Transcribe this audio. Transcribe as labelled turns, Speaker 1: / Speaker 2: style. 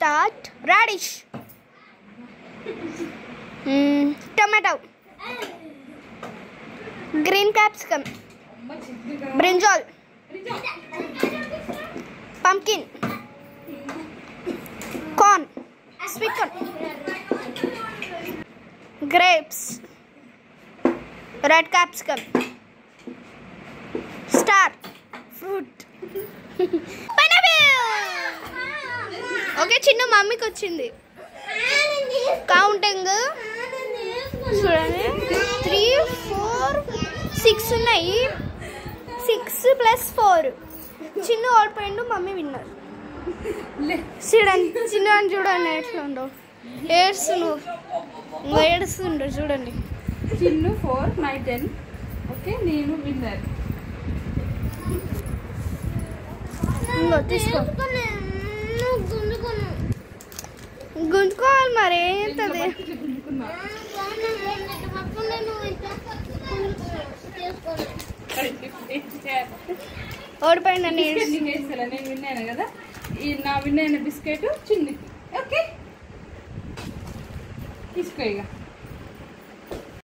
Speaker 1: start. Radish. Tomato. Green capsicum. Brinjal. Pumpkin. Corn. Sweet corn. Grapes. Red capsicum. Star. Fruit. Pineapple. Okay, చిన్న మమ్మీకి వచ్చింది. Counting చూడండి 3 4 6 ఉన్నాయి. 6 + 4. చిన్న ఓడిపోయిండు, మమ్మీ విన్నర్. చూడండి చిన్న చూడండి ఎట్లా ఉండవు. ఏడుస్తుండ్రు చూడండి.
Speaker 2: చిన్ను 4 9 10. ఓకే, నేను విన్నర్.
Speaker 1: తీసుకో, గుంజుకోవాలి మరి. ఏంటది ఓడిపోయింది.
Speaker 2: నేను విన్నాను కదా, ఈ నా విన్ అయిన బిస్కెట్ చిన్నికి. ఓకే, తీసుకో ఇక.